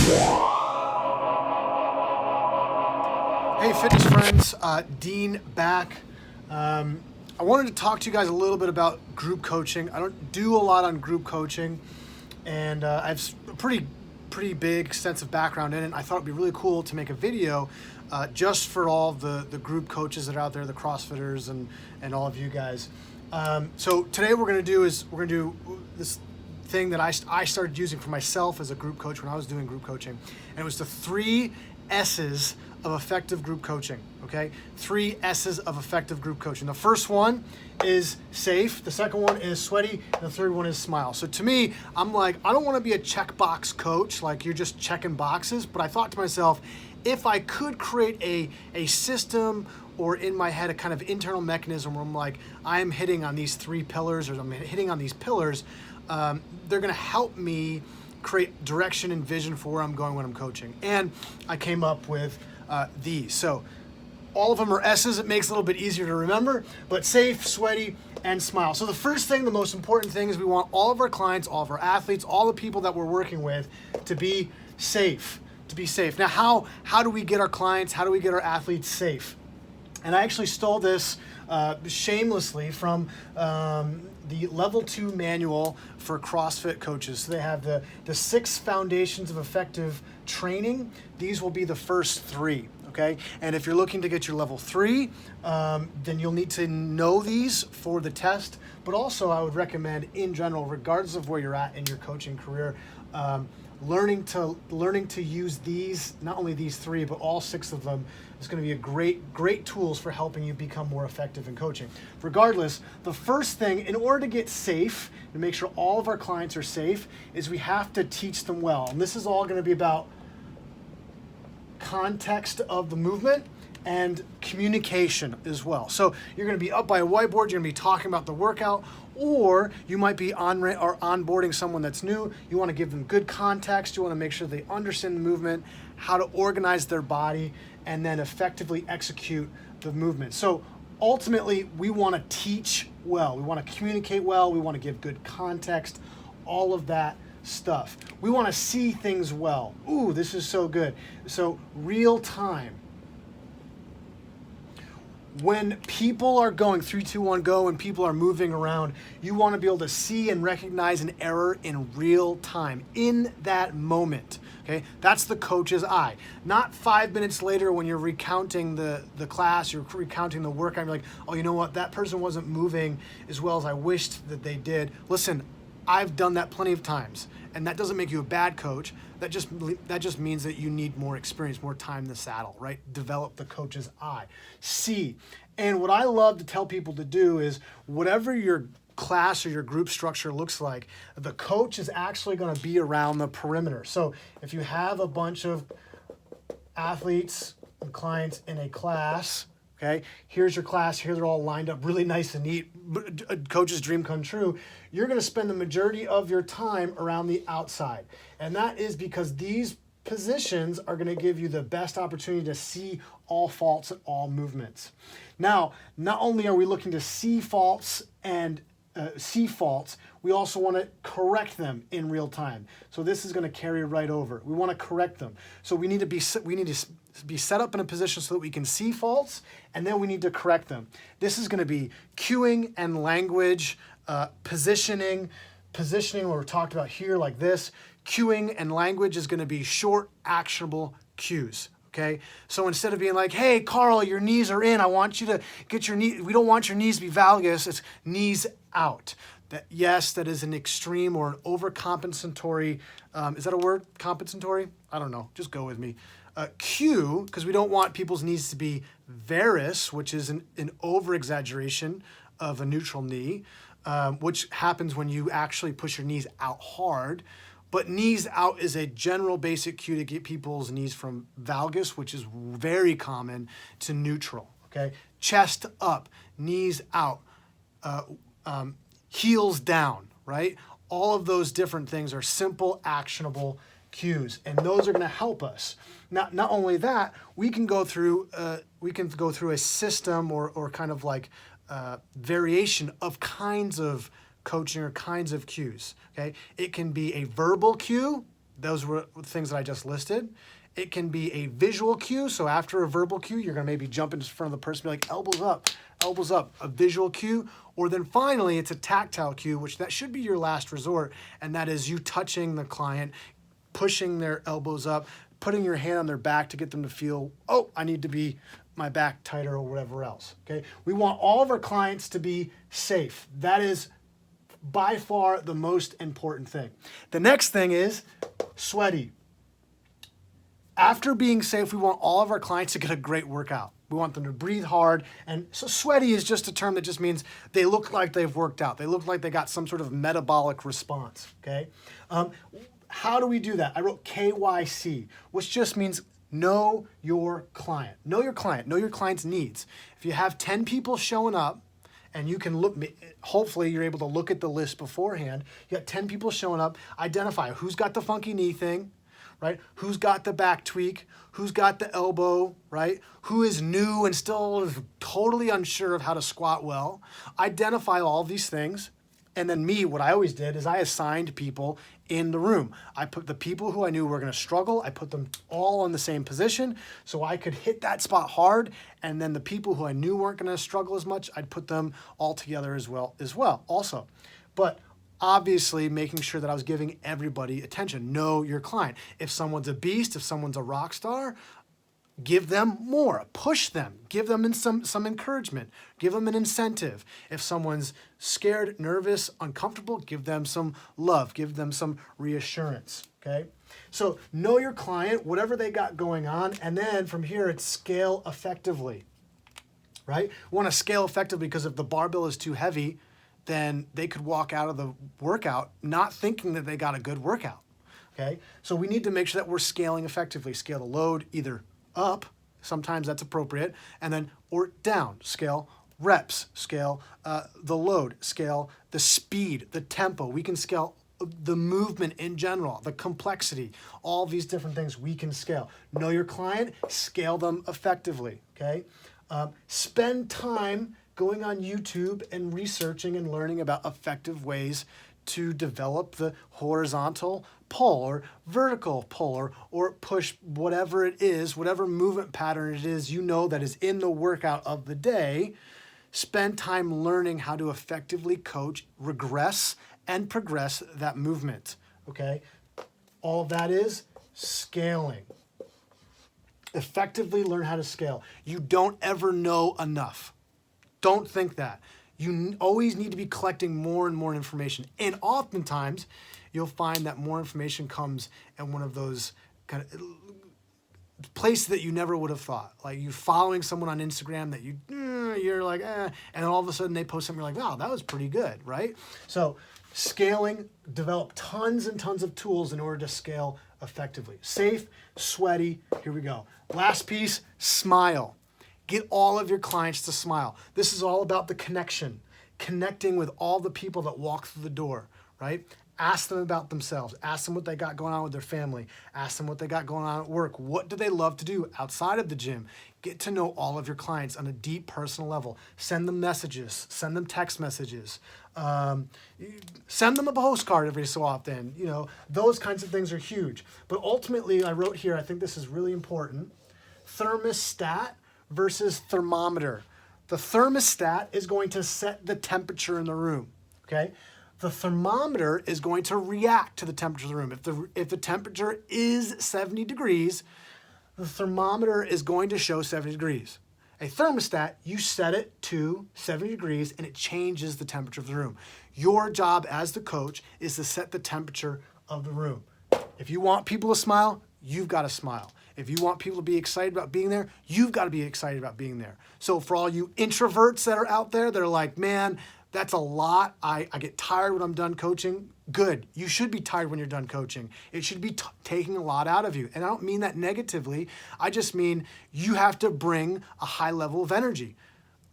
Hey fitness friends, Dean back. I wanted to talk to you guys a little bit about group coaching. I don't do a lot on group coaching, and I have a pretty big extensive background in it. I thought it'd be really cool to make a video just for all the group coaches that are out there, the CrossFitters and all of you guys. So today we're gonna do this thing that I started using for myself as a group coach when I was doing group coaching, and it was the 3 S's of effective group coaching, okay? 3 S's of effective group coaching. The first one is safe, the second one is sweaty, and the third one is smile. So to me, I'm like, I don't wanna be a checkbox coach, like you're just checking boxes, but I thought to myself, if I could create a system or in my head a kind of internal mechanism where I'm like, I'm hitting on these 3 pillars or I'm hitting on these pillars, they're gonna help me create direction and vision for where I'm going when I'm coaching. And I came up with these. So all of them are S's. It makes it a little bit easier to remember, but safe, sweaty, and smile. So the first thing, the most important thing is we want all of our clients, all of our athletes, all the people that we're working with to be safe, Now, how do we get our clients, how do we get our athletes safe? And I actually stole this shamelessly from the level 2 manual for CrossFit coaches. So they have the 6 foundations of effective training. These will be the first 3, okay? And if you're looking to get your level 3, then you'll need to know these for the test. But also I would recommend in general, regardless of where you're at in your coaching career, learning to use these, not only these 3, but all 6 of them is going to be a great tools for helping you become more effective in coaching. Regardless, the first thing, in order to get safe, to make sure all of our clients are safe, is we have to teach them well. And this is all going to be about context of the movement and communication as well. So you're going to be up by a whiteboard, you're going to be talking about the workout, or you might be onboarding someone that's new. You want to give them good context. You want to make sure they understand the movement, how to organize their body, and then effectively execute the movement. So ultimately, we want to teach well. We want to communicate well. We want to give good context, all of that stuff. We want to see things well. Ooh, this is so good. So real time. When people are going 3, 2, 1, go, and people are moving around, you want to be able to see and recognize an error in real time, in that moment. Okay, that's the coach's eye. Not 5 minutes later when you're recounting the class, you're recounting the workout, you're like, oh, you know what, that person wasn't moving as well as I wished that they did. Listen, I've done that plenty of times, and that doesn't make you a bad coach. That just means that you need more experience, more time in the saddle, right? Develop the coach's eye. See, and what I love to tell people to do is whatever your class or your group structure looks like, the coach is actually going to be around the perimeter. So if you have a bunch of athletes and clients in a class, okay, here's your class, here they're all lined up really nice and neat, a coach's dream come true, you're going to spend the majority of your time around the outside. And that is because these positions are going to give you the best opportunity to see all faults and all movements. Now, not only are we looking to see faults, we also want to correct them in real time. So this is going to carry right over. We want to correct them. So we need to be set up in a position so that we can see faults, and then we need to correct them. This is going to be cueing and language, positioning what we're talked about here like this. Cueing and language is going to be short, actionable cues. Okay, so instead of being like, hey, Carl, your knees are in, I want you to get your knee, we don't want your knees to be valgus, it's knees out. Yes, that is an extreme or an overcompensatory, is that a word, compensatory? I don't know, just go with me. Cue, because we don't want people's knees to be varus, which is an over-exaggeration of a neutral knee, which happens when you actually push your knees out hard. But knees out is a general basic cue to get people's knees from valgus, which is very common, to neutral, okay? Chest up, knees out, heels down, right? All of those different things are simple, actionable cues, and those are gonna help us. Not only that, we can go through a system or kind of like variation of kinds of coaching or kinds of cues, okay? It can be a verbal cue, those were things that I just listed. It can be a visual cue. So after a verbal cue, you're going to maybe jump in front of the person, be like elbows up, a visual cue. Or then finally, it's a tactile cue, which that should be your last resort. And that is you touching the client, pushing their elbows up, putting your hand on their back to get them to feel, oh, I need to be my back tighter or whatever else. Okay. We want all of our clients to be safe. That is by far the most important thing. The next thing is sweaty. After being safe, we want all of our clients to get a great workout. We want them to breathe hard. And so sweaty is just a term that just means they look like they've worked out. They look like they got some sort of metabolic response, okay? How do we do that? I wrote KYC, which just means know your client. Know your client. Know your client's needs. If you have 10 people showing up, and you can look, hopefully you're able to look at the list beforehand. You got 10 people showing up, identify who's got the funky knee thing, right? Who's got the back tweak? Who's got the elbow, right? Who is new and still totally unsure of how to squat well? Identify all these things. And then what I always did is I assigned people in the room. I put the people who I knew were going to struggle, I put them all in the same position so I could hit that spot hard. And then the people who I knew weren't going to struggle as much, I'd put them all together as well also. But obviously making sure that I was giving everybody attention. Know your client. If someone's a beast, if someone's a rock star, give them more, push them, give them some encouragement, give them an incentive. If someone's scared, nervous, uncomfortable, give them some love, give them some reassurance, okay? So know your client, whatever they got going on, and then from here it's scale effectively, right? We want to scale effectively because if the barbell is too heavy, then they could walk out of the workout not thinking that they got a good workout, okay? So we need to make sure that we're scaling effectively. Scale the load either up, sometimes that's appropriate, and then or down, scale reps, scale the load, scale the speed, the tempo. We can scale the movement in general, the complexity, all these different things we can scale. Know your client, scale them effectively, okay? Spend time going on YouTube and researching and learning about effective ways to develop the horizontal pull or vertical pull or push, whatever it is, whatever movement pattern it is you know that is in the workout of the day. Spend time learning how to effectively coach, regress, and progress that movement, okay? All of that is scaling. Effectively learn how to scale. You don't ever know enough. Don't think that. You always need to be collecting more and more information. And oftentimes, you'll find that more information comes in one of those kind of places that you never would have thought. Like you're following someone on Instagram that you're like, and then all of a sudden they post something, you're like, wow, that was pretty good, right? So scaling, develop tons and tons of tools in order to scale effectively. Safe, sweaty, here we go. Last piece, smile. Get all of your clients to smile. This is all about the connection, connecting with all the people that walk through the door, right? Ask them about themselves. Ask them what they got going on with their family. Ask them what they got going on at work. What do they love to do outside of the gym? Get to know all of your clients on a deep personal level. Send them messages. Send them text messages. Send them a postcard every so often. You know, those kinds of things are huge. But ultimately, I wrote here, I think this is really important, thermostat versus thermometer. The thermostat is going to set the temperature in the room, okay? The thermometer is going to react to the temperature of the room. If the temperature is 70 degrees, the thermometer is going to show 70 degrees. A thermostat, you set it to 70 degrees and it changes the temperature of the room. Your job as the coach is to set the temperature of the room. If you want people to smile, you've got to smile. If you want people to be excited about being there, you've got to be excited about being there. So for all you introverts that are out there that are like, man, that's a lot. I get tired when I'm done coaching. Good. You should be tired when you're done coaching. It should be taking a lot out of you. And I don't mean that negatively. I just mean you have to bring a high level of energy,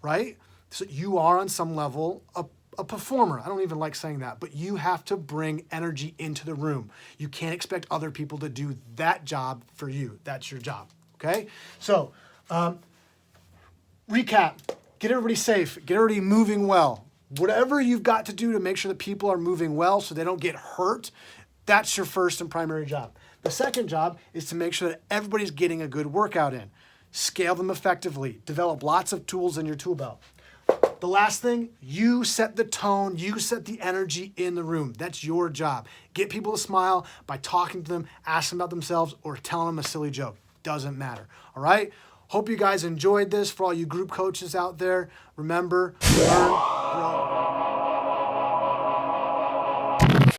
right? So you are on some level a performer. I don't even like saying that, but you have to bring energy into the room. You can't expect other people to do that job for you. That's your job, okay? So recap, get everybody safe, get everybody moving well. Whatever you've got to do to make sure that people are moving well so they don't get hurt, That's your first and primary job. The second job is to make sure that everybody's getting a good workout in. Scale them effectively. Develop lots of tools in your tool belt. The last thing, you set the tone, you set the energy in the room. That's your job. Get people to smile by talking to them, ask them about themselves, or telling them a silly joke. Doesn't matter, all right? Hope you guys enjoyed this. For all you group coaches out there, remember, learn, grow.